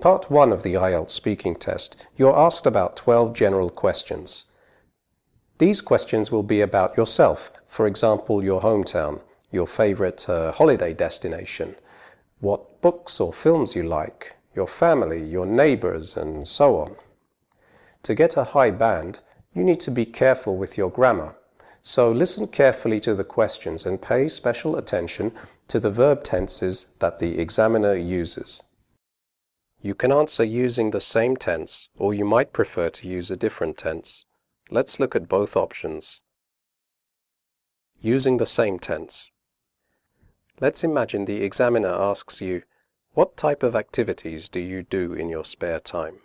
part 1 of the IELTS speaking test, you're asked about 12 general questions. These questions will be about yourself, for example, your hometown, your favorite holiday destination, what books or films you like, your family, your neighbors, and so on. To get a high band, you need to be careful with your grammar. So listen carefully to the questions and pay special attention to the verb tenses that the examiner uses. You can answer using the same tense, or you might prefer to use a different tense. Let's look at both options. Using the same tense. Let's imagine the examiner asks you, what type of activities do you do in your spare time?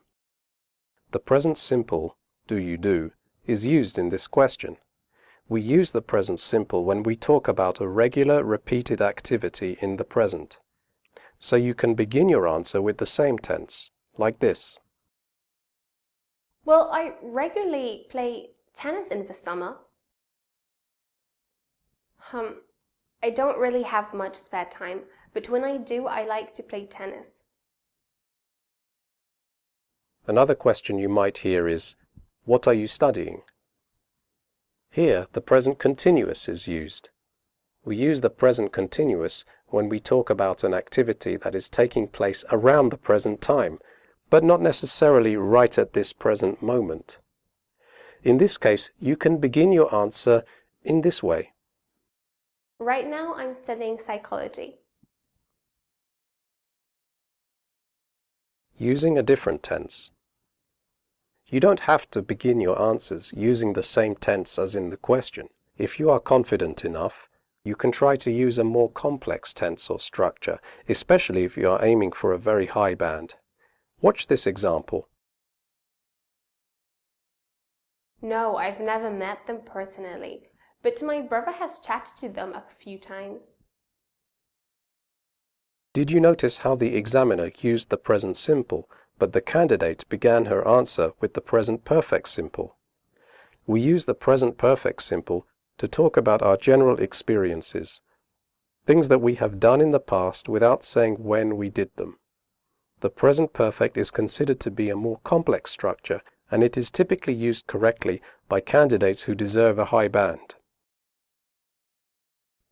The present simple, do you do, is used in this question. We use the present simple when we talk about a regular, repeated activity in the present. So you can begin your answer with the same tense, like this. Well, I regularly play tennis in the summer. I don't really have much spare time, but when I do, I like to play tennis. Another question you might hear is, what are you studying? Here, the present continuous is used. We use the present continuous when we talk about an activity that is taking place around the present time, but not necessarily right at this present moment. In this case, you can begin your answer in this way. Right now, I'm studying psychology. Using a different tense. You don't have to begin your answers using the same tense as in the question. If you are confident enough, you can try to use a more complex tense or structure, especially if you are aiming for a very high band. Watch this example. No, I've never met them personally, but my brother has chatted to them a few times. Did you notice how the examiner used the present simple, but the candidate began her answer with the present perfect simple? We use the present perfect simple to talk about our general experiences, things that we have done in the past without saying when we did them. The present perfect is considered to be a more complex structure, and it is typically used correctly by candidates who deserve a high band.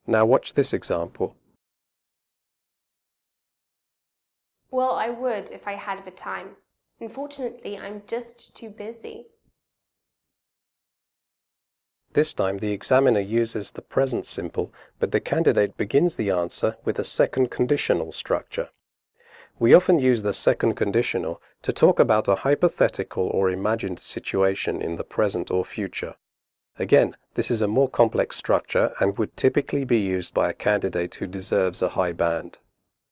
Now watch this example. Well, I would if I had the time. Unfortunately, I'm just too busy. This time the examiner uses the present simple, but the candidate begins the answer with a second conditional structure. We often use the second conditional to talk about a hypothetical or imagined situation in the present or future. Again, this is a more complex structure and would typically be used by a candidate who deserves a high band.